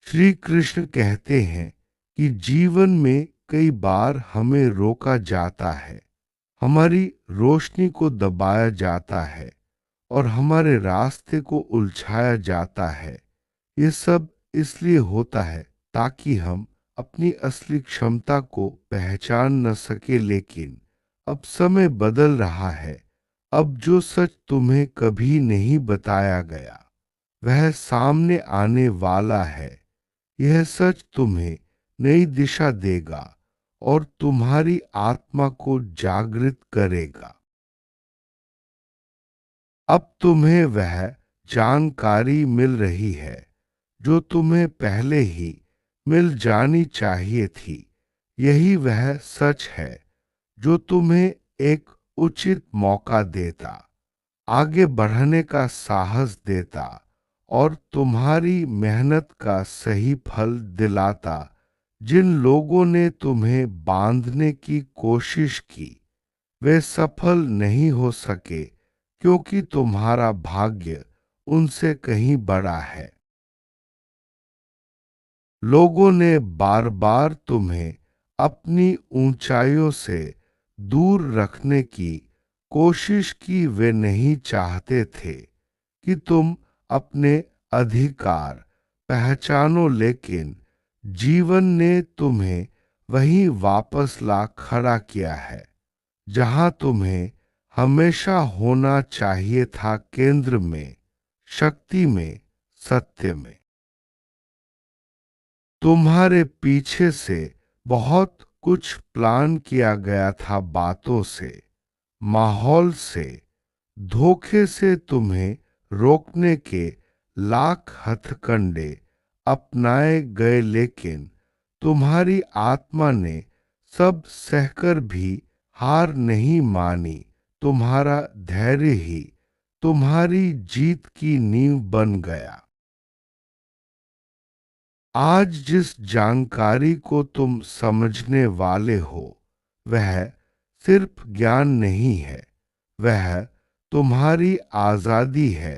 श्री कृष्ण कहते हैं कि जीवन में कई बार हमें रोका जाता है, हमारी रोशनी को दबाया जाता है और हमारे रास्ते को उलझाया जाता है। ये सब इसलिए होता है ताकि हम अपनी असली क्षमता को पहचान न सके। लेकिन अब समय बदल रहा है। अब जो सच तुम्हें कभी नहीं बताया गया वह सामने आने वाला है। यह सच तुम्हें नई दिशा देगा और तुम्हारी आत्मा को जागृत करेगा। अब तुम्हें वह जानकारी मिल रही है जो तुम्हें पहले ही मिल जानी चाहिए थी। यही वह सच है जो तुम्हें एक उचित मौका देता, आगे बढ़ने का साहस देता और तुम्हारी मेहनत का सही फल दिलाता। जिन लोगों ने तुम्हें बांधने की कोशिश की वे सफल नहीं हो सके, क्योंकि तुम्हारा भाग्य उनसे कहीं बड़ा है। लोगों ने बार बार तुम्हें अपनी ऊंचाइयों से दूर रखने की कोशिश की। वे नहीं चाहते थे कि तुम अपने अधिकार पहचानो, लेकिन जीवन ने तुम्हें वहीं वापस ला खड़ा किया है जहां तुम्हें हमेशा होना चाहिए था, केंद्र में, शक्ति में, सत्य में। तुम्हारे पीछे से बहुत कुछ प्लान किया गया था, बातों से, माहौल से, धोखे से तुम्हें रोकने के लाख हथकंडे अपनाए गए। लेकिन तुम्हारी आत्मा ने सब सहकर भी हार नहीं मानी। तुम्हारा धैर्य ही तुम्हारी जीत की नींव बन गया। आज जिस जानकारी को तुम समझने वाले हो वह सिर्फ ज्ञान नहीं है, वह तुम्हारी आजादी है।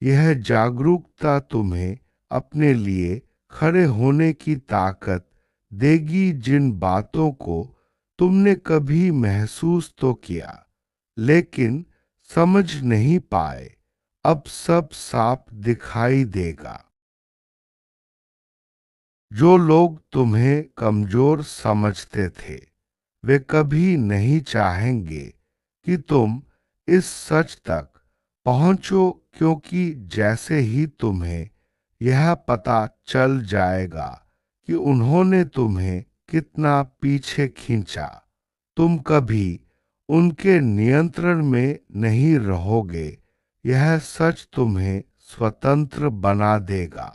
यह जागरूकता तुम्हें अपने लिए खड़े होने की ताकत देगी। जिन बातों को तुमने कभी महसूस तो किया लेकिन समझ नहीं पाए, अब सब साफ दिखाई देगा। जो लोग तुम्हें कमजोर समझते थे वे कभी नहीं चाहेंगे कि तुम इस सच तक पहुंचो, क्योंकि जैसे ही तुम्हें यह पता चल जाएगा कि उन्होंने तुम्हें कितना पीछे खींचा, तुम कभी उनके नियंत्रण में नहीं रहोगे। यह सच तुम्हें स्वतंत्र बना देगा।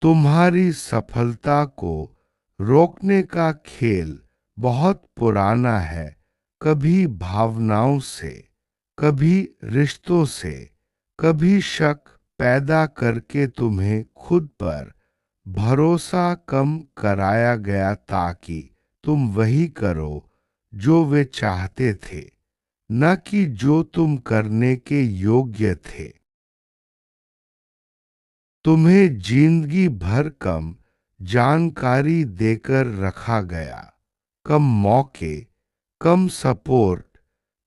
तुम्हारी सफलता को रोकने का खेल बहुत पुराना है। कभी भावनाओं से, कभी रिश्तों से, कभी शक पैदा करके तुम्हें खुद पर भरोसा कम कराया गया ताकि तुम वही करो जो वे चाहते थे, न कि जो तुम करने के योग्य थे। तुम्हें जिंदगी भर कम जानकारी देकर रखा गया, कम मौके, कम सपोर्ट,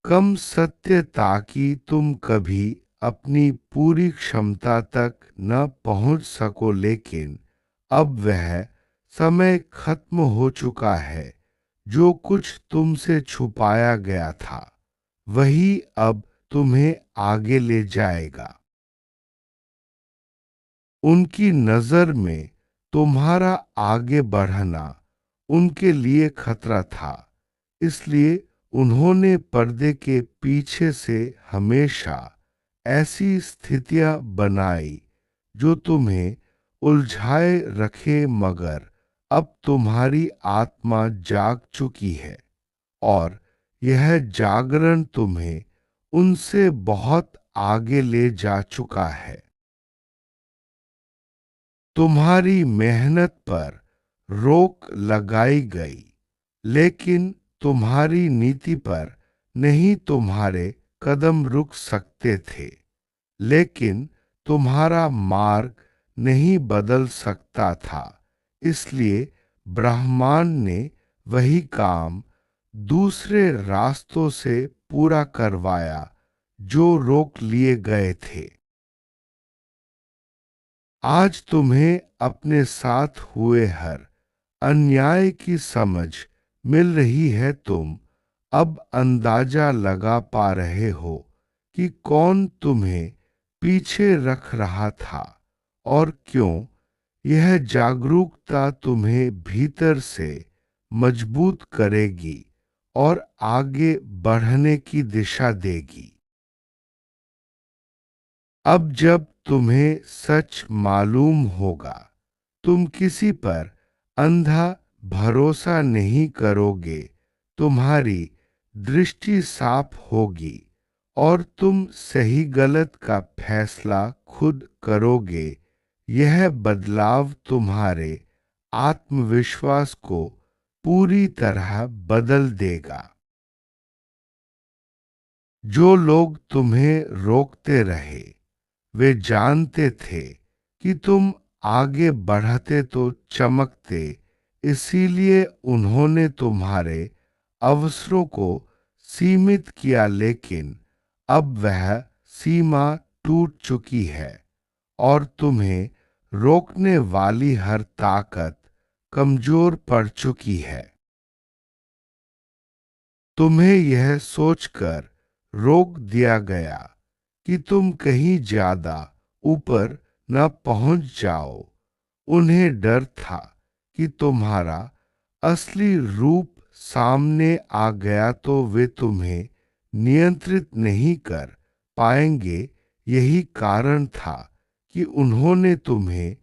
कम सत्य, ताकि तुम कभी अपनी पूरी क्षमता तक न पहुंच सको। लेकिन अब वह समय खत्म हो चुका है। जो कुछ तुमसे छुपाया गया था वही अब तुम्हें आगे ले जाएगा। उनकी नजर में तुम्हारा आगे बढ़ना उनके लिए खतरा था, इसलिए उन्होंने पर्दे के पीछे से हमेशा ऐसी स्थितियां बनाई जो तुम्हें उलझाए रखे। मगर अब तुम्हारी आत्मा जाग चुकी है और यह जागरण तुम्हें उनसे बहुत आगे ले जा चुका है। तुम्हारी मेहनत पर रोक लगाई गई, लेकिन तुम्हारी नीति पर नहीं। तुम्हारे कदम रुक सकते थे, लेकिन तुम्हारा मार्ग नहीं बदल सकता था, इसलिए ब्रह्मांड ने वही काम दूसरे रास्तों से पूरा करवाया जो रोक लिए गए थे। आज तुम्हें अपने साथ हुए हर अन्याय की समझ मिल रही है। तुम अब अंदाजा लगा पा रहे हो कि कौन तुम्हें पीछे रख रहा था और क्यों। यह जागरूकता तुम्हें भीतर से मजबूत करेगी और आगे बढ़ने की दिशा देगी। अब जब तुम्हें सच मालूम होगा, तुम किसी पर अंधा भरोसा नहीं करोगे। तुम्हारी दृष्टि साफ होगी और तुम सही गलत का फैसला खुद करोगे। यह बदलाव तुम्हारे आत्मविश्वास को पूरी तरह बदल देगा। जो लोग तुम्हें रोकते रहे, वे जानते थे कि तुम आगे बढ़ते तो चमकते, इसीलिए उन्होंने तुम्हारे अवसरों को सीमित किया। लेकिन अब वह सीमा टूट चुकी है और तुम्हें रोकने वाली हर ताकत कमजोर पड़ चुकी है। तुम्हें यह सोचकर रोक दिया गया कि तुम कहीं ज्यादा ऊपर न पहुंच जाओ। उन्हें डर था कि तुम्हारा असली रूप सामने आ गया तो वे तुम्हें नियंत्रित नहीं कर पाएंगे। यही कारण था कि उन्होंने तुम्हें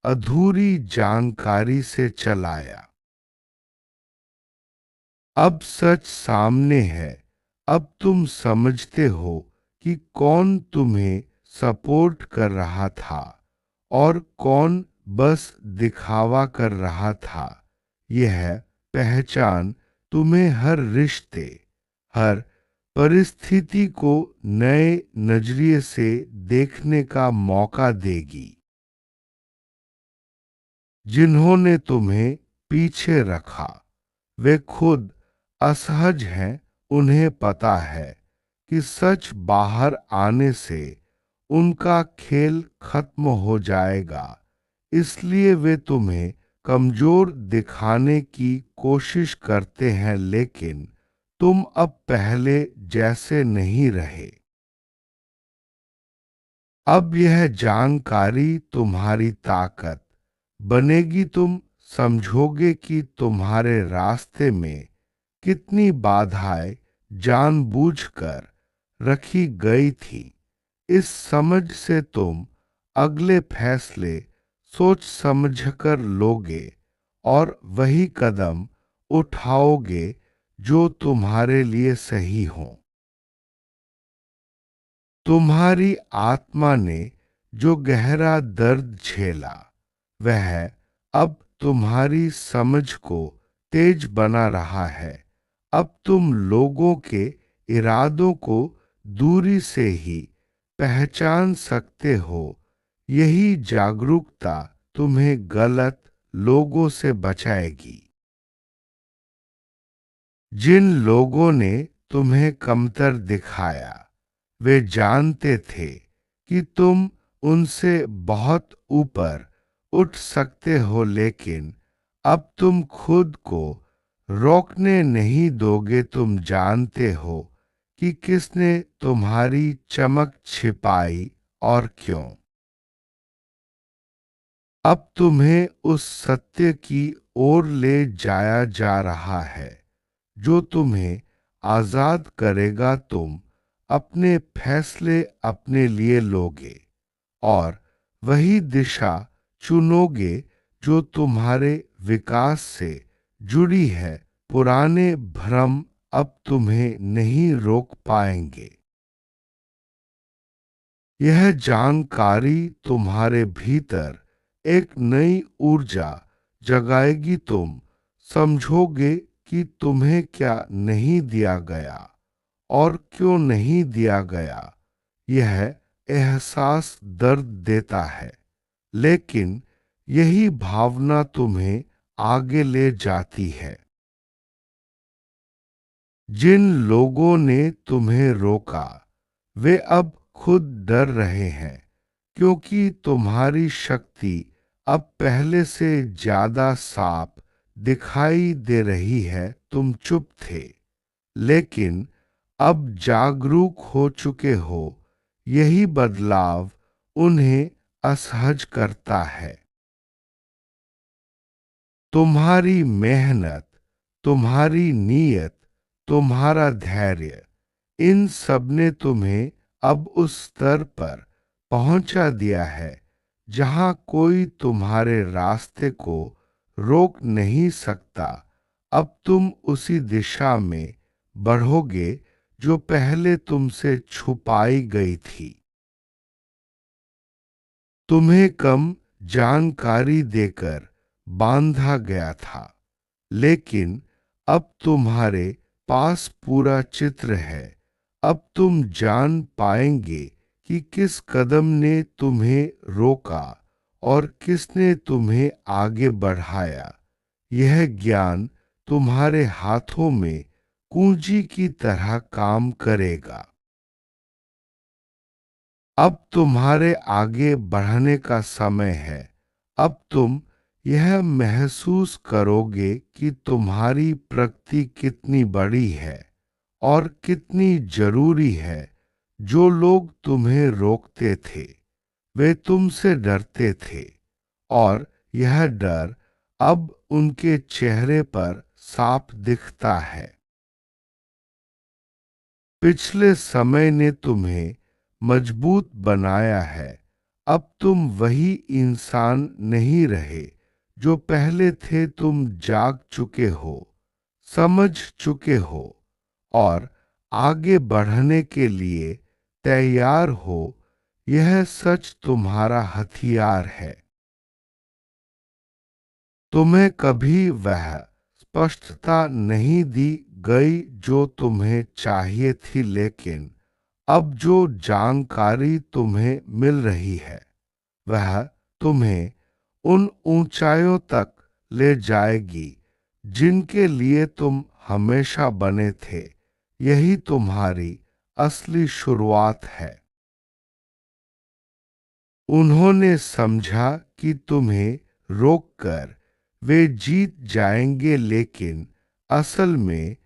अधूरी जानकारी से चलाया। अब सच सामने है। अब तुम समझते हो कि कौन तुम्हें सपोर्ट कर रहा था और कौन बस दिखावा कर रहा था। यह पहचान तुम्हें हर रिश्ते, हर परिस्थिति को नए नजरिए से देखने का मौका देगी। जिन्होंने तुम्हें पीछे रखा, वे खुद असहज हैं। उन्हें पता है कि सच बाहर आने से उनका खेल खत्म हो जाएगा, इसलिए वे तुम्हें कमजोर दिखाने की कोशिश करते हैं। लेकिन तुम अब पहले जैसे नहीं रहे। अब यह जानकारी तुम्हारी ताकत बनेगी। तुम समझोगे कि तुम्हारे रास्ते में कितनी बाधाएं जानबूझकर रखी गई थी। इस समझ से तुम अगले फैसले सोच समझकर लोगे और वही कदम उठाओगे जो तुम्हारे लिए सही हो। तुम्हारी आत्मा ने जो गहरा दर्द झेला, वह अब तुम्हारी समझ को तेज बना रहा है। अब तुम लोगों के इरादों को दूरी से ही पहचान सकते हो। यही जागरूकता तुम्हें गलत लोगों से बचाएगी। जिन लोगों ने तुम्हें कमतर दिखाया, वे जानते थे कि तुम उनसे बहुत ऊपर उठ सकते हो। लेकिन अब तुम खुद को रोकने नहीं दोगे। तुम जानते हो कि किसने तुम्हारी चमक छिपाई और क्यों। अब तुम्हें उस सत्य की ओर ले जाया जा रहा है जो तुम्हें आजाद करेगा। तुम अपने फैसले अपने लिए लोगे और वही दिशा चुनोगे जो तुम्हारे विकास से जुड़ी है। पुराने भ्रम अब तुम्हें नहीं रोक पाएंगे। यह जानकारी तुम्हारे भीतर एक नई ऊर्जा जगाएगी। तुम समझोगे कि तुम्हें क्या नहीं दिया गया और क्यों नहीं दिया गया। यह एहसास दर्द देता है, लेकिन यही भावना तुम्हें आगे ले जाती है। जिन लोगों ने तुम्हें रोका वे अब खुद डर रहे हैं, क्योंकि तुम्हारी शक्ति अब पहले से ज्यादा साफ दिखाई दे रही है। तुम चुप थे, लेकिन अब जागरूक हो चुके हो। यही बदलाव उन्हें असहज करता है। तुम्हारी मेहनत, तुम्हारी नीयत, तुम्हारा धैर्य, इन सब ने तुम्हें अब उस स्तर पर पहुंचा दिया है जहां कोई तुम्हारे रास्ते को रोक नहीं सकता। अब तुम उसी दिशा में बढ़ोगे जो पहले तुमसे छुपाई गई थी। तुम्हें कम जानकारी देकर बांधा गया था, लेकिन अब तुम्हारे पास पूरा चित्र है। अब तुम जान पाएंगे कि किस कदम ने तुम्हें रोका और किसने तुम्हें आगे बढ़ाया। यह ज्ञान तुम्हारे हाथों में कुंजी की तरह काम करेगा। अब तुम्हारे आगे बढ़ने का समय है। अब तुम यह महसूस करोगे कि तुम्हारी प्रगति कितनी बड़ी है और कितनी जरूरी है। जो लोग तुम्हें रोकते थे वे तुमसे डरते थे, और यह डर अब उनके चेहरे पर साफ दिखता है। पिछले समय ने तुम्हें मजबूत बनाया है। अब तुम वही इंसान नहीं रहे जो पहले थे। तुम जाग चुके हो, समझ चुके हो और आगे बढ़ने के लिए तैयार हो। यह सच तुम्हारा हथियार है। तुम्हें कभी वह स्पष्टता नहीं दी गई जो तुम्हें चाहिए थी, लेकिन अब जो जानकारी तुम्हें मिल रही है वह तुम्हें उन ऊंचाइयों तक ले जाएगी जिनके लिए तुम हमेशा बने थे। यही तुम्हारी असली शुरुआत है। उन्होंने समझा कि तुम्हें रोककर वे जीत जाएंगे, लेकिन असल में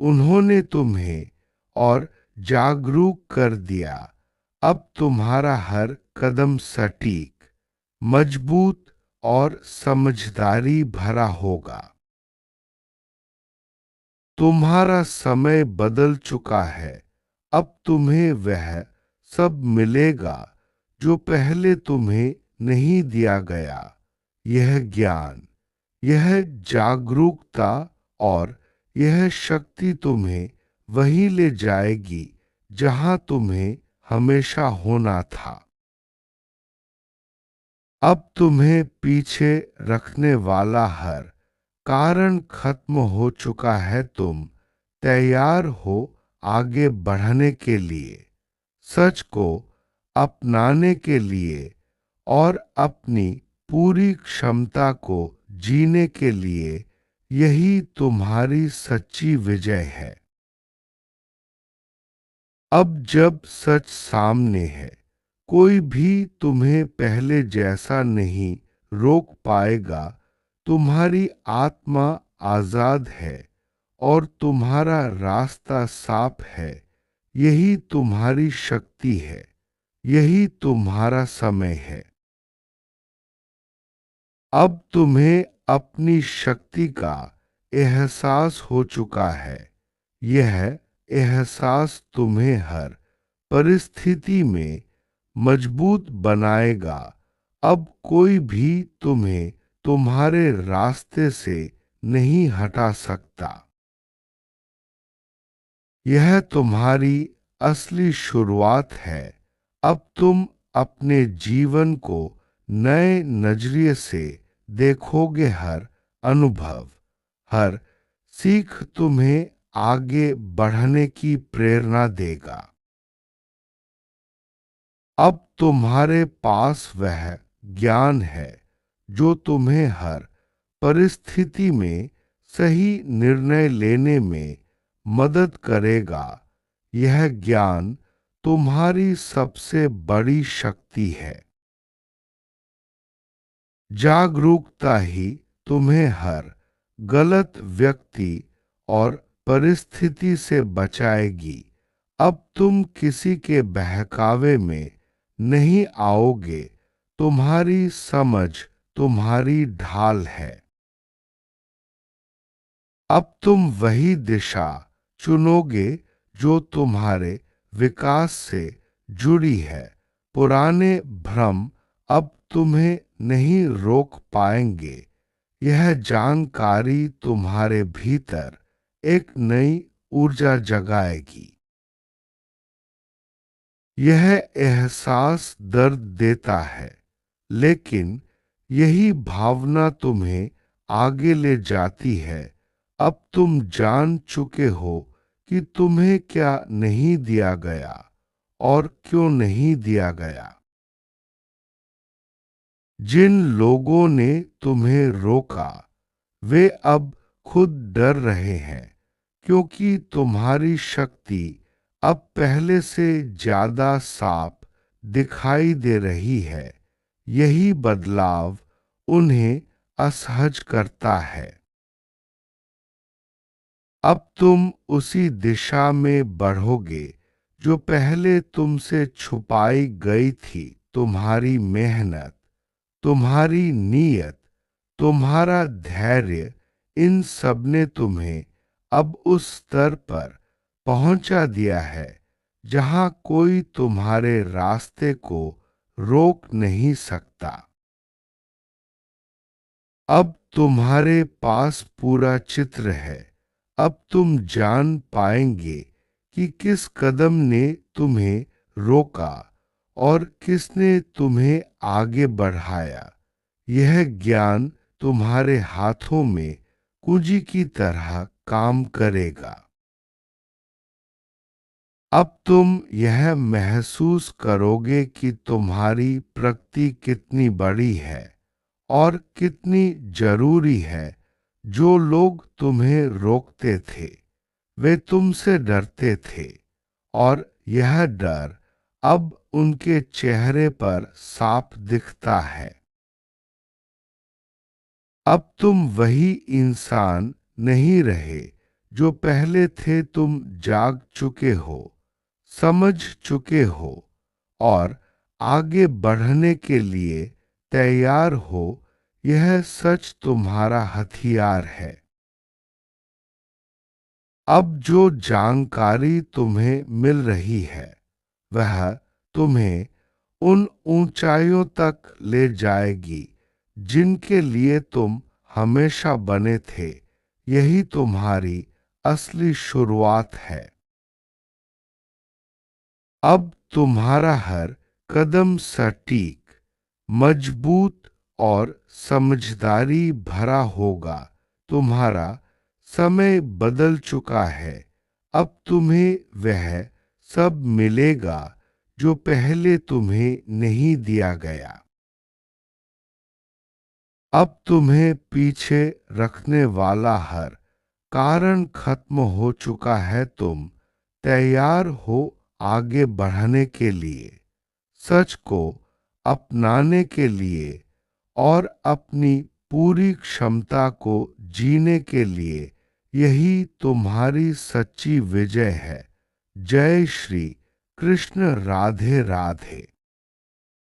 उन्होंने तुम्हें और जागरूक कर दिया। अब तुम्हारा हर कदम सटीक, मजबूत और समझदारी भरा होगा। तुम्हारा समय बदल चुका है। अब तुम्हें वह सब मिलेगा जो पहले तुम्हें नहीं दिया गया। यह ज्ञान, यह जागरूकता और यह शक्ति तुम्हें वहीं ले जाएगी जहां तुम्हें हमेशा होना था। अब तुम्हें पीछे रखने वाला हर कारण खत्म हो चुका है। तुम तैयार हो आगे बढ़ने के लिए, सच को अपनाने के लिए और अपनी पूरी क्षमता को जीने के लिए। यही तुम्हारी सच्ची विजय है। अब जब सच सामने है, कोई भी तुम्हें पहले जैसा नहीं रोक पाएगा। तुम्हारी आत्मा आजाद है और तुम्हारा रास्ता साफ है। यही तुम्हारी शक्ति है, यही तुम्हारा समय है। अब तुम्हें अपनी शक्ति का एहसास हो चुका है। यह एहसास तुम्हें हर परिस्थिति में मजबूत बनाएगा। अब कोई भी तुम्हें तुम्हारे रास्ते से नहीं हटा सकता। यह तुम्हारी असली शुरुआत है। अब तुम अपने जीवन को नए नजरिए से देखोगे। हर अनुभव, हर सीख तुम्हें आगे बढ़ने की प्रेरणा देगा। अब तुम्हारे पास वह ज्ञान है जो तुम्हें हर परिस्थिति में सही निर्णय लेने में मदद करेगा। यह ज्ञान तुम्हारी सबसे बड़ी शक्ति है। जागरूकता ही तुम्हें हर गलत व्यक्ति और परिस्थिति से बचाएगी। अब तुम किसी के बहकावे में नहीं आओगे। तुम्हारी समझ तुम्हारी ढाल है। अब तुम वही दिशा चुनोगे जो तुम्हारे विकास से जुड़ी है। पुराने भ्रम अब तुम्हें नहीं रोक पाएंगे। यह जानकारी तुम्हारे भीतर एक नई ऊर्जा जगाएगी। यह एहसास दर्द देता है, लेकिन यही भावना तुम्हें आगे ले जाती है। अब तुम जान चुके हो कि तुम्हें क्या नहीं दिया गया और क्यों नहीं दिया गया। जिन लोगों ने तुम्हें रोका वे अब खुद डर रहे हैं, क्योंकि तुम्हारी शक्ति अब पहले से ज्यादा साफ दिखाई दे रही है। यही बदलाव उन्हें असहज करता है। अब तुम उसी दिशा में बढ़ोगे जो पहले तुमसे छुपाई गई थी। तुम्हारी मेहनत, तुम्हारी नीयत, तुम्हारा धैर्य, इन सब ने तुम्हें अब उस स्तर पर पहुंचा दिया है जहां कोई तुम्हारे रास्ते को रोक नहीं सकता। अब तुम्हारे पास पूरा चित्र है। अब तुम जान पाएंगे कि किस कदम ने तुम्हें रोका और किसने तुम्हें आगे बढ़ाया। यह ज्ञान तुम्हारे हाथों में कुंजी की तरह काम करेगा। अब तुम यह महसूस करोगे कि तुम्हारी प्रगति कितनी बड़ी है और कितनी जरूरी है। जो लोग तुम्हें रोकते थे वे तुमसे डरते थे, और यह डर अब उनके चेहरे पर साफ दिखता है। अब तुम वही इंसान नहीं रहे जो पहले थे। तुम जाग चुके हो, समझ चुके हो और आगे बढ़ने के लिए तैयार हो। यह सच तुम्हारा हथियार है। अब जो जानकारी तुम्हें मिल रही है वह तुम्हें उन ऊंचाइयों तक ले जाएगी जिनके लिए तुम हमेशा बने थे। यही तुम्हारी असली शुरुआत है। अब तुम्हारा हर कदम सटीक, मजबूत और समझदारी भरा होगा। तुम्हारा समय बदल चुका है। अब तुम्हें वह सब मिलेगा जो पहले तुम्हें नहीं दिया गया। अब तुम्हें पीछे रखने वाला हर कारण खत्म हो चुका है। तुम तैयार हो आगे बढ़ने के लिए, सच को अपनाने के लिए और अपनी पूरी क्षमता को जीने के लिए। यही तुम्हारी सच्ची विजय है। जय श्री कृष्ण। राधे राधे।